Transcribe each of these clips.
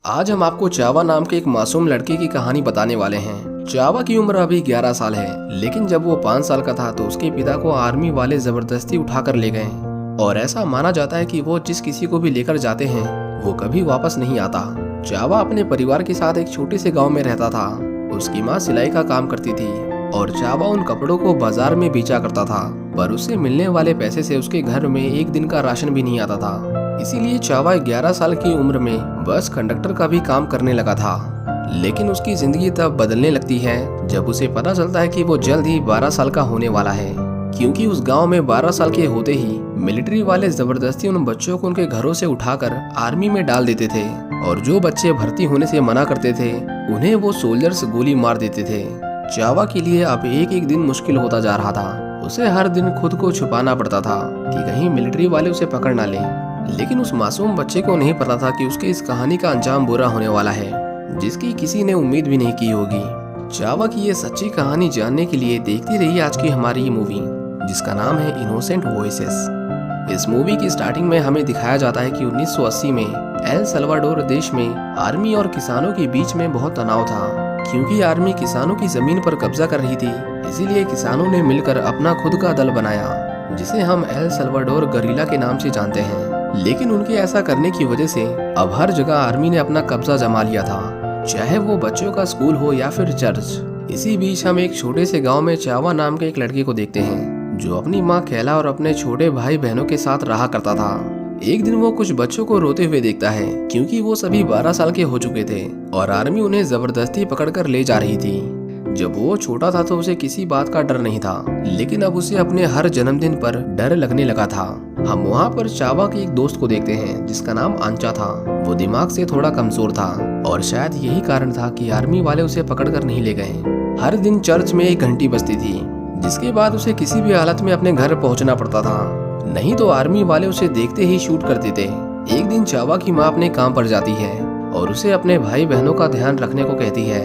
आज हम आपको चावा नाम के एक मासूम लड़के की कहानी बताने वाले हैं। चावा की उम्र अभी 11 साल है, लेकिन जब वो 5 साल का था तो उसके पिता को आर्मी वाले जबरदस्ती उठाकर ले गए और ऐसा माना जाता है कि वो जिस किसी को भी लेकर जाते हैं वो कभी वापस नहीं आता। चावा अपने परिवार के साथ एक छोटे से गाँव में रहता था। उसकी माँ सिलाई का काम करती थी और चावा उन कपड़ों को बाजार में बेचा करता था, पर उससे मिलने वाले पैसे से उसके घर में एक दिन का राशन भी नहीं आता था। इसीलिए चावा 11 साल की उम्र में बस कंडक्टर का भी काम करने लगा था। लेकिन उसकी जिंदगी तब बदलने लगती है जब उसे पता चलता है कि वो जल्द ही 12 साल का होने वाला है, क्योंकि उस गांव में 12 साल के होते ही मिलिट्री वाले जबरदस्ती उन बच्चों को उनके घरों से उठाकर आर्मी में डाल देते थे और जो बच्चे भर्ती होने से मना करते थे उन्हें वो सोल्जर्स गोली मार देते थे। चावा के लिए अब एक एक दिन मुश्किल होता जा रहा था। उसे हर दिन खुद को छुपाना पड़ता था कि कहीं मिलिट्री वाले उसे पकड़ ना लें। लेकिन उस मासूम बच्चे को नहीं पता था कि उसके इस कहानी का अंजाम बुरा होने वाला है, जिसकी किसी ने उम्मीद भी नहीं की होगी। चावा की ये सच्ची कहानी जानने के लिए देखती रही आज की हमारी ये मूवी, जिसका नाम है इनोसेंट वॉइसेस। इस मूवी की स्टार्टिंग में हमें दिखाया जाता है कि 1980 में एल सल्वाडोर देश में आर्मी और किसानों के बीच में बहुत तनाव था, क्योंकि आर्मी किसानों की जमीन पर कब्जा कर रही थी। इसीलिए किसानों ने मिलकर अपना खुद का दल बनाया, जिसे हम एल सल्वाडोर गरिल्ला के नाम से जानते हैं। लेकिन उनके ऐसा करने की वजह से अब हर जगह आर्मी ने अपना कब्जा जमा लिया था, चाहे वो बच्चों का स्कूल हो या फिर चर्च। इसी बीच हम एक छोटे से गांव में चावा नाम के एक लड़के को देखते हैं, जो अपनी माँ कैला और अपने छोटे भाई बहनों के साथ रहा करता था। एक दिन वो कुछ बच्चों को रोते हुए देखता है, क्योंकि वो सभी 12 साल के हो चुके थे और आर्मी उन्हें जबरदस्ती पकड़कर ले जा रही थी। जब वो छोटा था तो उसे किसी बात का डर नहीं था, लेकिन अब उसे अपने हर जन्मदिन पर डर लगने लगा था। हम वहाँ पर चावा के एक दोस्त को देखते हैं जिसका नाम आंचा था। वो दिमाग से थोड़ा कमजोर था और शायद यही कारण था कि आर्मी वाले उसे पकड़कर नहीं ले गए। हर दिन चर्च में एक घंटी बजती थी, जिसके बाद उसे किसी भी हालत में अपने घर पहुँचना पड़ता था, नहीं तो आर्मी वाले उसे देखते ही शूट कर देते। एक दिन चावा की माँ अपने काम पर जाती है और उसे अपने भाई बहनों का ध्यान रखने को कहती है।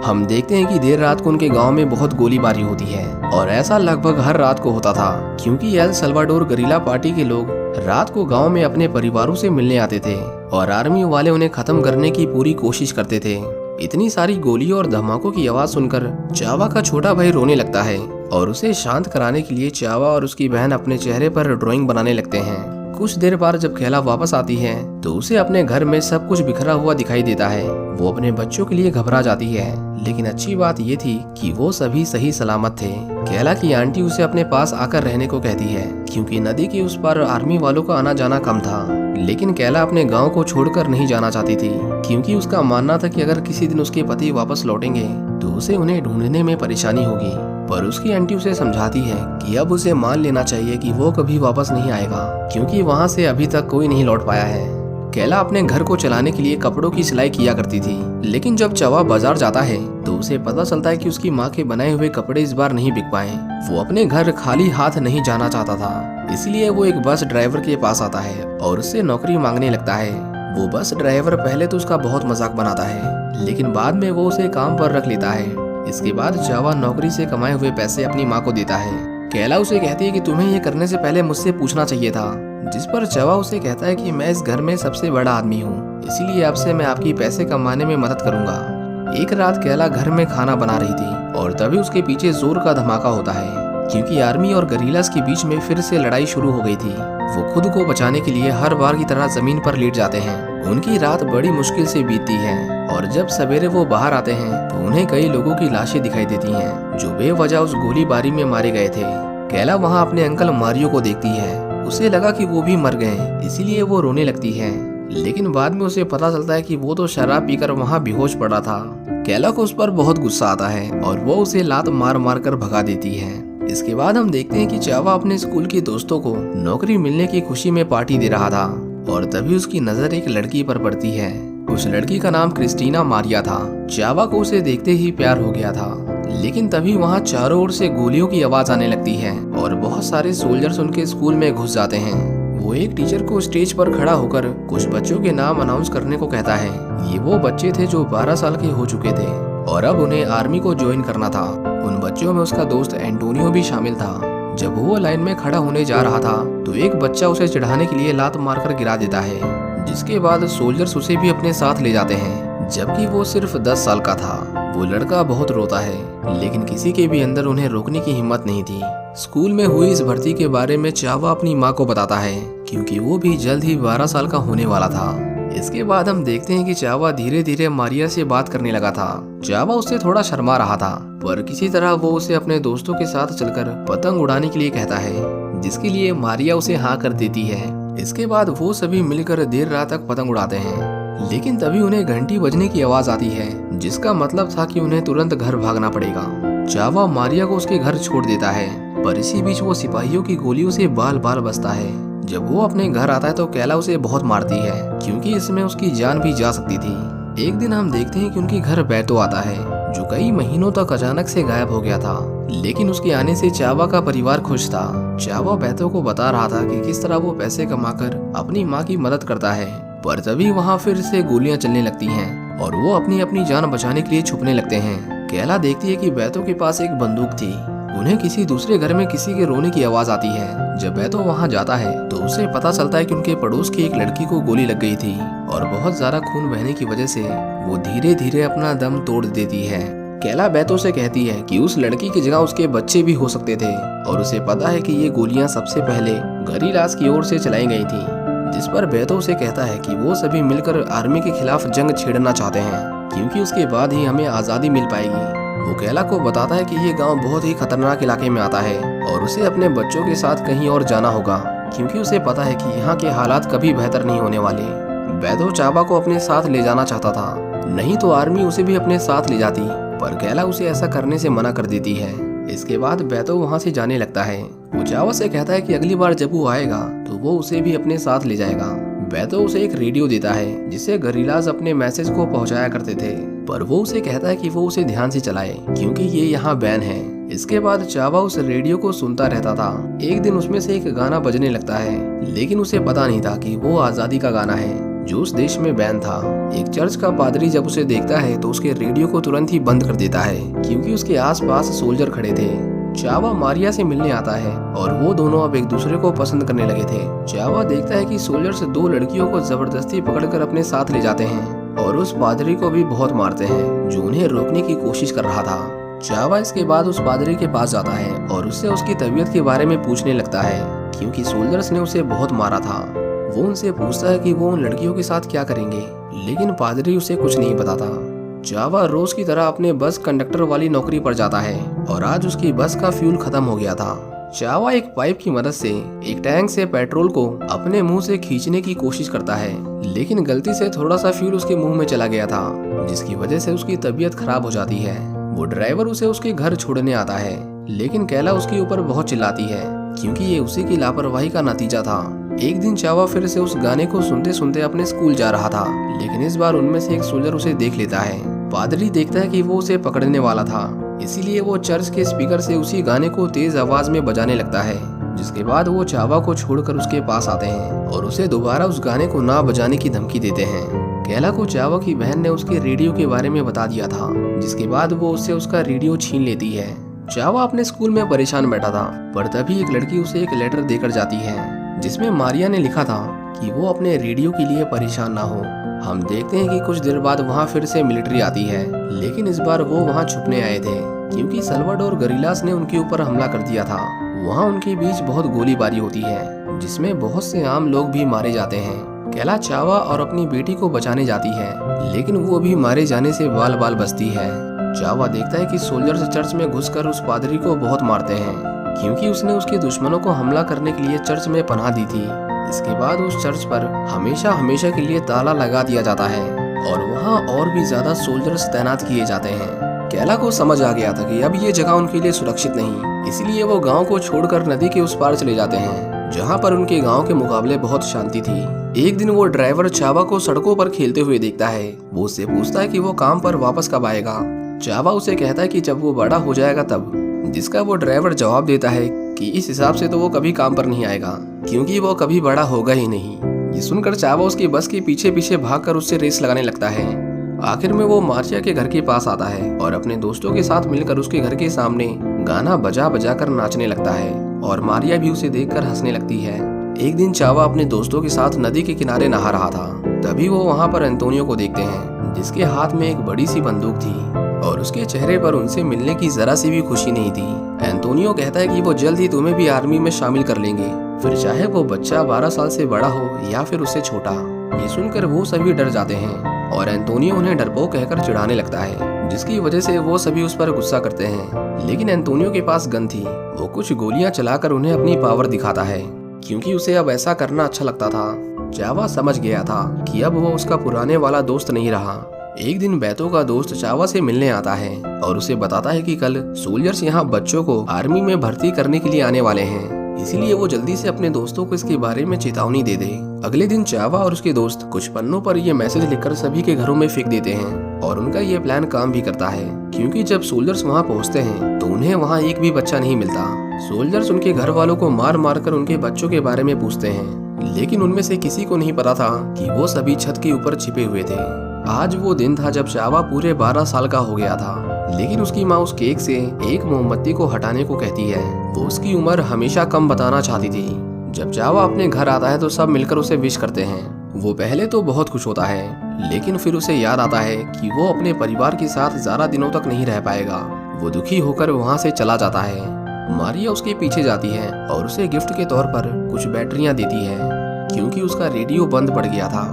हम देखते हैं कि देर रात को उनके गांव में बहुत गोलीबारी होती है और ऐसा लगभग हर रात को होता था, क्योंकि एल सल्वाडोर गरिल्ला पार्टी के लोग रात को गांव में अपने परिवारों से मिलने आते थे और आर्मी वाले उन्हें खत्म करने की पूरी कोशिश करते थे। इतनी सारी गोलियों और धमाकों की आवाज सुनकर चावा का छोटा भाई रोने लगता है और उसे शांत कराने के लिए चावा और उसकी बहन अपने चेहरे पर ड्राइंग बनाने लगते हैं। कुछ देर बाद जब कैला वापस आती है तो उसे अपने घर में सब कुछ बिखरा हुआ दिखाई देता है। वो अपने बच्चों के लिए घबरा जाती है, लेकिन अच्छी बात ये थी कि वो सभी सही सलामत थे। कैला की आंटी उसे अपने पास आकर रहने को कहती है, क्योंकि नदी के उस पार आर्मी वालों का आना जाना कम था। लेकिन कैला अपने गांव को छोड़कर नहीं जाना चाहती थी, क्योंकि उसका मानना था कि अगर किसी दिन उसके पति वापस लौटेंगे तो उसे उन्हें ढूंढने में परेशानी होगी। पर उसकी आंटी उसे समझाती है कि अब उसे मान लेना चाहिए कि वो कभी वापस नहीं आएगा, क्योंकि वहाँ से अभी तक कोई नहीं लौट पाया है। कैला अपने घर को चलाने के लिए कपड़ों की सिलाई किया करती थी, लेकिन जब चावा बाजार जाता है तो उसे पता चलता है कि उसकी माँ के बनाए हुए कपड़े इस बार नहीं बिक पाए। वो अपने घर खाली हाथ नहीं जाना चाहता था, इसलिए वो एक बस ड्राइवर के पास आता है और उससे नौकरी मांगने लगता है। वो बस ड्राइवर पहले तो उसका बहुत मजाक बनाता है, लेकिन बाद में वो उसे काम पर रख लेता है। इसके बाद चावा नौकरी से कमाए हुए पैसे अपनी माँ को देता है। कैला उसे कहती है कि तुम्हें ये करने से पहले मुझसे पूछना चाहिए था, जिस पर चावा उसे कहता है कि मैं इस घर में सबसे बड़ा आदमी हूँ, इसीलिए अब से मैं आपकी पैसे कमाने में मदद करूँगा। एक रात कैला घर में खाना बना रही थी और तभी उसके पीछे जोर का धमाका होता है, क्योंकि आर्मी और गरिल्लास के बीच में फिर से लड़ाई शुरू हो गई थी। वो खुद को बचाने के लिए हर बार की तरह जमीन पर लेट जाते हैं। उनकी रात बड़ी मुश्किल से बीतती है और जब सवेरे वो बाहर आते हैं तो उन्हें कई लोगों की लाशें दिखाई देती हैं, जो बेवजह उस गोलीबारी में मारे गए थे। कैला वहाँ अपने अंकल मारियो को देखती है। उसे लगा कि वो भी मर गए, इसीलिए वो रोने लगती है, लेकिन बाद में उसे पता चलता है कि वो तो शराब पीकर वहाँ बेहोश पड़ा था। कैला को उस पर बहुत गुस्सा आता है और वो उसे लात मार मार कर भगा देती है। इसके बाद हम देखते हैं कि चावा अपने स्कूल के दोस्तों को नौकरी मिलने की खुशी में पार्टी दे रहा था और तभी उसकी नजर एक लड़की पर पड़ती है। उस लड़की का नाम क्रिस्टीना मारिया था। चावा को उसे देखते ही प्यार हो गया था, लेकिन तभी वहाँ चारों ओर से गोलियों की आवाज आने लगती है और बहुत सारे सोल्जर्स उनके स्कूल में घुस जाते हैं। वो एक टीचर को स्टेज पर खड़ा होकर कुछ बच्चों के नाम अनाउंस करने को कहता है। ये वो बच्चे थे जो 12 साल के हो चुके थे और अब उन्हें आर्मी को ज्वाइन करना था। उन बच्चों में उसका दोस्त एंटोनियो भी शामिल था। जब वो लाइन में खड़ा होने जा रहा था तो एक बच्चा उसे चढ़ाने के लिए लात मारकर गिरा देता है, जिसके बाद सोल्जर्स उसे भी अपने साथ ले जाते हैं, जबकि वो सिर्फ 10 साल का था। वो लड़का बहुत रोता है, लेकिन किसी के भी अंदर उन्हें रोकने की हिम्मत नहीं थी। स्कूल में हुई इस भर्ती के बारे में चावा अपनी माँ को बताता है, क्योंकि वो भी जल्द ही 12 साल का होने वाला था। इसके बाद हम देखते हैं कि चावा धीरे धीरे मारिया से बात करने लगा था। चावा उससे थोड़ा शर्मा रहा था, पर किसी तरह वो उसे अपने दोस्तों के साथ चलकर पतंग उड़ाने के लिए कहता है, जिसके लिए मारिया उसे हाँ कर देती है। इसके बाद वो सभी मिलकर देर रात तक पतंग उड़ाते हैं, लेकिन तभी उन्हें घंटी बजने की आवाज आती है, जिसका मतलब था कि उन्हें तुरंत घर भागना पड़ेगा। चावा मारिया को उसके घर छोड़ देता है, पर इसी बीच वो सिपाहियों की गोलियों से बाल बाल बचता है। जब वो अपने घर आता है तो कैला उसे बहुत मारती है, क्योंकि इसमें उसकी जान भी जा सकती थी। एक दिन हम देखते हैं कि उनके घर बैतो आता है, जो कई महीनों तक अचानक से गायब हो गया था, लेकिन उसके आने से चावा का परिवार खुश था। चावा बैतो को बता रहा था कि किस तरह वो पैसे कमाकर अपनी माँ की मदद करता है, पर तभी वहाँ फिर से गोलियां चलने लगती हैं और वो अपनी अपनी जान बचाने के लिए छुपने लगते हैं। कैला देखती है कि बैतो के पास एक बंदूक थी। उन्हें किसी दूसरे घर में किसी के रोने की आवाज आती है। जब बैतो वहाँ जाता है तो उसे पता चलता है कि उनके पड़ोस की एक लड़की को गोली लग गई थी और बहुत ज्यादा खून बहने की वजह से वो धीरे धीरे अपना दम तोड़ देती है। कैला बैतो से कहती है कि उस लड़की की जगह उसके बच्चे भी हो सकते थे और उसे पता है कि ये गोलियां सबसे पहले गरीलास की ओर से चलाई गई थी। जिस पर बैतो उसे कहता है कि वो सभी मिलकर आर्मी के खिलाफ जंग छेड़ना चाहते हैं, क्योंकि उसके बाद ही हमें आजादी मिल पाएगी। वो कैला को बताता है कि ये गांव बहुत ही खतरनाक इलाके में आता है और उसे अपने बच्चों के साथ कहीं और जाना होगा, क्योंकि उसे पता है कि यहाँ के हालात कभी बेहतर नहीं होने वाले। बैतो चावा को अपने साथ ले जाना चाहता था, नहीं तो आर्मी उसे भी अपने साथ ले जाती, पर कैला उसे ऐसा करने से मना कर देती है। इसके बाद बैतो वहाँ से जाने लगता है। वो चावा से कहता है कि अगली बार जब वो आएगा तो वो उसे भी अपने साथ ले जाएगा। बैतो उसे एक रेडियो देता है, जिससे गरीलाज अपने मैसेज को पहुंचाया करते थे, पर वो उसे कहता है कि वो उसे ध्यान से चलाए, क्योंकि ये यहाँ बैन है। इसके बाद चावा उस रेडियो को सुनता रहता था। एक दिन उसमें से एक गाना बजने लगता है, लेकिन उसे पता नहीं था कि वो आजादी का गाना है, जो उस देश में बैन था। एक चर्च का पादरी जब उसे देखता है तो उसके रेडियो को तुरंत ही बंद कर देता है, क्योंकि उसके आसपास सोल्जर खड़े थे। चावा मारिया से मिलने आता है और वो दोनों अब एक दूसरे को पसंद करने लगे थे। चावा देखता है कि सोल्जर्स 2 लड़कियों को जबरदस्ती पकड़कर अपने साथ ले जाते हैं और उस पादरी को भी बहुत मारते हैं, जो उन्हें रोकने की कोशिश कर रहा था। चावा इसके बाद उस पादरी के पास जाता है और उससे उसकी तबीयत के बारे में पूछने लगता है, क्योंकि सोल्जर्स ने उसे बहुत मारा था। वो उनसे पूछता है कि वो उन लड़कियों के साथ क्या करेंगे, लेकिन पादरी उसे कुछ नहीं बताता। चावा रोज की तरह अपने बस कंडक्टर वाली नौकरी पर जाता है और आज उसकी बस का फ्यूल खत्म हो गया था। चावा एक पाइप की मदद से एक टैंक से पेट्रोल को अपने मुंह से खींचने की कोशिश करता है, लेकिन गलती से थोड़ा सा फ्यूल उसके मुंह में चला गया था, जिसकी वजह से उसकी तबीयत खराब हो जाती है। वो ड्राइवर उसे उसके घर छोड़ने आता है, लेकिन कैला उसके ऊपर बहुत चिल्लाती है, क्योंकि ये उसी की लापरवाही का नतीजा था। एक दिन चावा फिर से उस गाने को सुनते सुनते अपने स्कूल जा रहा था, लेकिन इस बार उनमें से एक सोल्जर उसे देख लेता है। पादरी देखता है कि वो उसे पकड़ने वाला था, इसीलिए वो चर्च के स्पीकर से उसी गाने को तेज आवाज में बजाने लगता है। जिसके बाद वो चावा को छोड़कर उसके पास आते हैं और उसे दोबारा उस गाने को ना बजाने की धमकी देते हैं। कैला को चावा की बहन ने उसके रेडियो के बारे में बता दिया था, जिसके बाद वो उससे उसका रेडियो छीन लेती है। चावा अपने स्कूल में परेशान बैठा था, पर तभी एक लड़की उसे एक लेटर देकर जाती है, जिसमें मारिया ने लिखा था कि वो अपने रेडियो के लिए परेशान ना हो। हम देखते हैं कि कुछ देर बाद वहाँ फिर से मिलिट्री आती है, लेकिन इस बार वो वहाँ छुपने आए थे, क्योंकि सल्वाडोर गरीलास ने उनके ऊपर हमला कर दिया था। वहाँ उनके बीच बहुत गोलीबारी होती है, जिसमें बहुत से आम लोग भी मारे जाते हैं। कैला चावा और अपनी बेटी को बचाने जाती है, लेकिन वो भी मारे जाने से बाल बाल बचती है। चावा देखता है कि सोल्जर्स चर्च में घुसकर उस पादरी को बहुत मारते हैं, क्योंकि उसने उसके दुश्मनों को हमला करने के लिए चर्च में पनाह दी थी। इसके बाद उस चर्च पर हमेशा हमेशा के लिए ताला लगा दिया जाता है और वहाँ और भी ज्यादा सोल्जर्स तैनात किए जाते हैं। कैला को समझ आ गया था कि अब ये जगह उनके लिए सुरक्षित नहीं, इसलिए वो गांव को छोड़कर नदी के उस पार चले जाते हैं, जहाँ पर उनके गांव के मुकाबले बहुत शांति थी। एक दिन वो ड्राइवर चावा को सड़कों पर खेलते हुए देखता है। वो उससे पूछता है कि वो काम पर वापस कब आएगा। चावा उसे कहता है कि जब वो बड़ा हो जाएगा तब, जिसका वो ड्राइवर जवाब देता है कि इस हिसाब से तो वो कभी काम पर नहीं आएगा, क्योंकि वो कभी बड़ा होगा ही नहीं। ये सुनकर चावा उसकी बस के पीछे पीछे भागकर उससे रेस लगाने लगता है। आखिर में वो मारिया के घर के पास आता है और अपने दोस्तों के साथ मिलकर उसके घर के सामने गाना बजा बजा कर नाचने लगता है और मारिया भी उसे देखकर हंसने लगती है। एक दिन चावा अपने दोस्तों के साथ नदी के किनारे नहा रहा था तभी वो वहाँ पर एंटोनियो को देखते हैं, जिसके हाथ में एक बड़ी सी बंदूक थी और उसके चेहरे पर उनसे मिलने की जरा सी भी खुशी नहीं थी। एंटोनियो कहता है कि वो जल्द ही तुम्हें भी आर्मी में शामिल कर लेंगे, फिर चाहे वो बच्चा 12 साल से बड़ा हो या फिर उससे छोटा। ये सुनकर वो सभी डर जाते हैं और एंटोनियो उन्हें डरपोक कहकर चिढ़ाने लगता है, जिसकी वजह से वो सभी उस पर गुस्सा करते हैं। लेकिन एंटोनियो के पास गन थी। वो कुछ गोलियां चलाकर उन्हें अपनी पावर दिखाता है, क्योंकि उसे अब ऐसा करना अच्छा लगता था। चावा समझ गया था कि अब वो उसका पुराने वाला दोस्त नहीं रहा। एक दिन बैतो का दोस्त चावा से मिलने आता है और उसे बताता है कि कल सोल्जर्स यहाँ बच्चों को आर्मी में भर्ती करने के लिए आने वाले हैं, इसीलिए वो जल्दी से अपने दोस्तों को इसके बारे में चेतावनी दे दे। अगले दिन चावा और उसके दोस्त कुछ पन्नों पर ये मैसेज लिखकर सभी के घरों में फेंक देते हैं और उनका ये प्लान काम भी करता है, क्योंकि जब सोल्जर्स वहाँ पहुँचते हैं तो उन्हें वहाँ एक भी बच्चा नहीं मिलता। सोल्जर्स उनके घर वालों को मार मार कर उनके बच्चों के बारे में पूछते हैं, लेकिन उनमें से किसी को नहीं पता था कि वो सभी छत के ऊपर छिपे हुए थे। आज वो दिन था जब चावा पूरे 12 साल का हो गया था, लेकिन उसकी माँ उस केक से एक मोमबत्ती को हटाने को कहती है। वो उसकी उम्र हमेशा कम बताना चाहती थी। जब चावा अपने घर आता है तो सब मिलकर उसे विश करते हैं। वो पहले तो बहुत खुश होता है, लेकिन फिर उसे याद आता है कि वो अपने परिवार के साथ ज्यादा दिनों तक नहीं रह पाएगा। वो दुखी होकर वहाँ से चला जाता है। मारिया उसके पीछे जाती है और उसे गिफ्ट के तौर पर कुछ बैटरियां देती है, क्योंकि उसका रेडियो बंद पड़ गया था।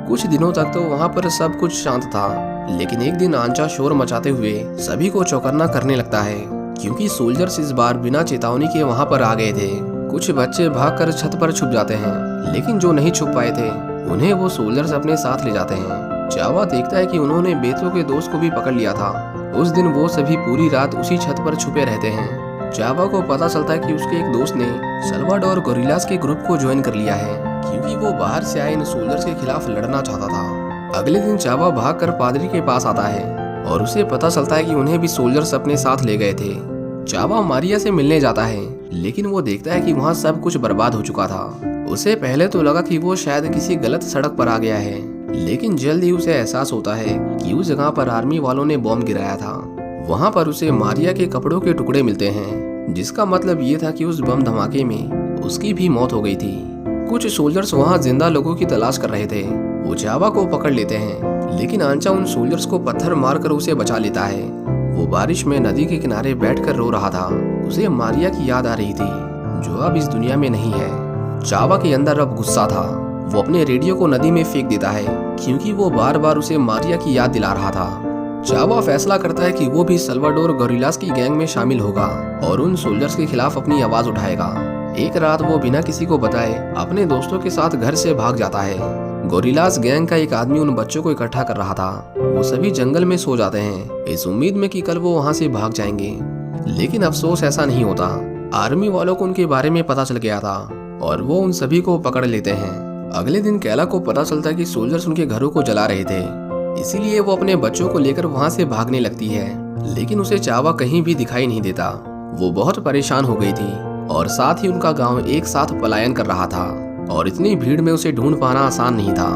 कुछ दिनों तक तो वहाँ पर सब कुछ शांत था, लेकिन एक दिन आंचा शोर मचाते हुए सभी को चौकन्ना करने लगता है, क्योंकि सोल्जर्स इस बार बिना चेतावनी के वहाँ पर आ गए थे। कुछ बच्चे भागकर छत पर छुप जाते हैं, लेकिन जो नहीं छुप पाए थे उन्हें वो सोल्जर्स अपने साथ ले जाते हैं। चावा देखता है कि उन्होंने बेतो के दोस्त को भी पकड़ लिया था। उस दिन वो सभी पूरी रात उसी छत पर छुपे रहते हैं। चावा को पता चलता है कि उसके एक दोस्त ने सल्वाडोर गोरिल्लास के ग्रुप को ज्वाइन कर लिया है, क्योंकि वो बाहर से आए इन सोल्जर्स के खिलाफ लड़ना चाहता था। अगले दिन चावा भागकर पादरी के पास आता है और उसे पता चलता है कि उन्हें भी सोल्जर्स अपने साथ ले गए थे। चावा मारिया से मिलने जाता है, लेकिन वो देखता है कि वहाँ सब कुछ बर्बाद हो चुका था। उसे पहले तो लगा कि वो शायद किसी गलत सड़क पर आ गया है, लेकिन जल्द ही उसे एहसास होता है कि उस जगह पर आर्मी वालों ने बॉम्ब गिराया था। वहाँ पर उसे मारिया के कपड़ों के टुकड़े मिलते हैं, जिसका मतलब ये था कि उस बम धमाके में उसकी भी मौत हो गई थी। कुछ सोल्जर्स वहाँ जिंदा लोगों की तलाश कर रहे थे। वो चावा को पकड़ लेते हैं, लेकिन आंचा उन सोल्जर्स को पत्थर मारकर उसे बचा लेता है। वो बारिश में नदी के किनारे बैठकर रो रहा था। उसे मारिया की याद आ रही थी, जो अब इस दुनिया में नहीं है। चावा के अंदर अब गुस्सा था। वो अपने रेडियो को नदी में फेंक देता है, क्योंकि वो बार बार उसे मारिया की याद दिला रहा था। चावा फैसला करता है कि वो भी सल्वाडोर गोरिल्लास की गैंग में शामिल होगा और उन सोल्जर्स के खिलाफ अपनी आवाज उठाएगा। एक रात वो बिना किसी को बताए अपने दोस्तों के साथ घर से भाग जाता है। गोरिल्लास गैंग का एक आदमी उन बच्चों को इकट्ठा कर रहा था। वो सभी जंगल में सो जाते हैं, इस उम्मीद में कि कल वो वहाँ से भाग जाएंगे, लेकिन अफसोस ऐसा नहीं होता। आर्मी वालों को उनके बारे में पता चल गया था और वो उन सभी को पकड़ लेते हैं। अगले दिन कैला को पता चलता है कि सोल्जर्स उनके घरों को जला रहे थे, इसीलिए वो अपने बच्चों को लेकर वहाँ से भागने लगती है, लेकिन उसे चावा कहीं भी दिखाई नहीं देता। वो बहुत परेशान हो गई थी और साथ ही उनका गांव एक साथ पलायन कर रहा था और इतनी भीड़ में उसे ढूंढ पाना आसान नहीं था।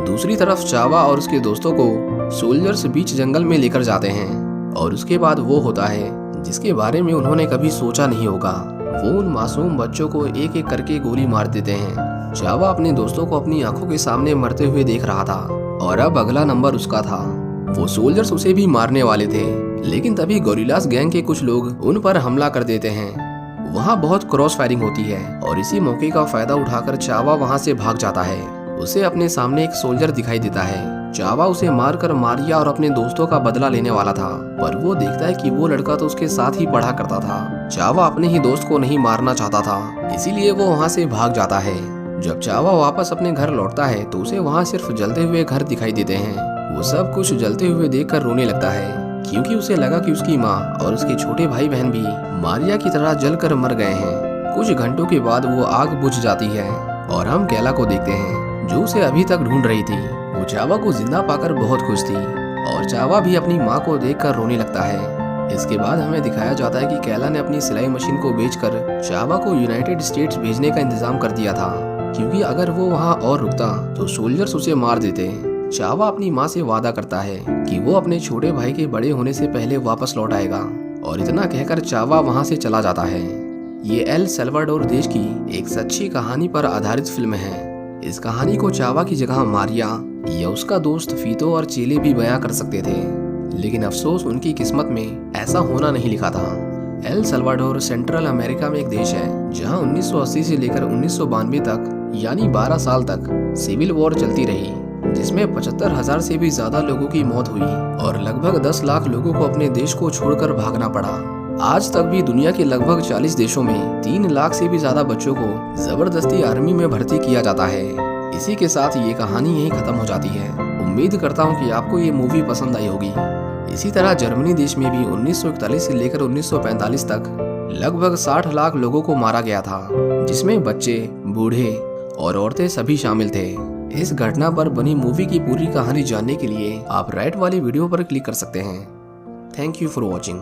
दूसरी तरफ चावा और उसके दोस्तों को सोल्जर्स बीच जंगल में लेकर जाते हैं और उसके बाद वो होता है जिसके बारे में उन्होंने कभी सोचा नहीं होगा। वो उन मासूम बच्चों को एक एक करके गोली मार देते हैं। चावा अपने दोस्तों को अपनी आंखों के सामने मरते हुए देख रहा था और अब अगला नंबर उसका था। वो सोल्जर्स उसे भी मारने वाले थे, लेकिन तभी गोरिल्लास गैंग के कुछ लोग उन पर हमला कर देते हैं। वहाँ बहुत क्रॉस फायरिंग होती है और इसी मौके का फायदा उठाकर चावा वहाँ से भाग जाता है। उसे अपने सामने एक सोल्जर दिखाई देता है। चावा उसे मारकर मारिया और अपने दोस्तों का बदला लेने वाला था, पर वो देखता है कि वो लड़का तो उसके साथ ही पढ़ा करता था। चावा अपने ही दोस्त को नहीं मारना चाहता था, इसीलिए वो वहाँ से भाग जाता है। जब चावा वापस अपने घर लौटता है तो उसे वहाँ सिर्फ जलते हुए घर दिखाई देते हैं। वो सब कुछ जलते हुए देखकर रोने लगता है, क्योंकि उसे लगा कि उसकी माँ और उसके छोटे भाई बहन भी मारिया की तरह जलकर मर गए हैं। कुछ घंटों के बाद वो आग बुझ जाती है और हम कैला को देखते हैं, जो उसे अभी तक ढूंढ रही थी। वो चावा को जिंदा पाकर बहुत खुश थी और चावा भी अपनी माँ को देखकर रोने लगता है। इसके बाद हमें दिखाया जाता है कि कैला ने अपनी सिलाई मशीन को बेचकर चावा को यूनाइटेड स्टेट्स भेजने का इंतजाम कर दिया था, क्योंकि अगर वो वहाँ और रुकता तो सोल्जर्स उसे मार देते। चावा अपनी माँ से वादा करता है कि वो अपने छोटे भाई के बड़े होने से पहले वापस लौट आएगा, और इतना कहकर चावा वहाँ से चला जाता है। ये एल सल्वाडोर देश की एक सच्ची कहानी पर आधारित फिल्म है। इस कहानी को चावा की जगह मारिया या उसका दोस्त फीतो और चेले भी बयां कर सकते थे, लेकिन अफसोस उनकी किस्मत में ऐसा होना नहीं लिखा था। एल सल्वाडोर सेंट्रल अमेरिका में एक देश है जहां 1980 से लेकर 1992 तक यानी 12 साल तक सिविल वॉर चलती रही, जिसमें 75,000 से भी ज्यादा लोगों की मौत हुई और लगभग 10 लाख लोगों को अपने देश को छोड़कर भागना पड़ा। आज तक भी दुनिया के लगभग 40 देशों में 3 लाख से भी ज्यादा बच्चों को जबरदस्ती आर्मी में भर्ती किया जाता है। इसी के साथ ये कहानी यहीं खत्म हो जाती है। उम्मीद करता हूँ कि आपको ये मूवी पसंद आई होगी। इसी तरह जर्मनी देश में भी 1941 से लेकर 1945 तक लगभग 60 लाख लोगों को मारा गया था, जिसमें बच्चे, बूढ़े और औरतें सभी शामिल थे। इस घटना पर बनी मूवी की पूरी कहानी जानने के लिए आप राइट वाली वीडियो पर क्लिक कर सकते हैं। Thank you for watching.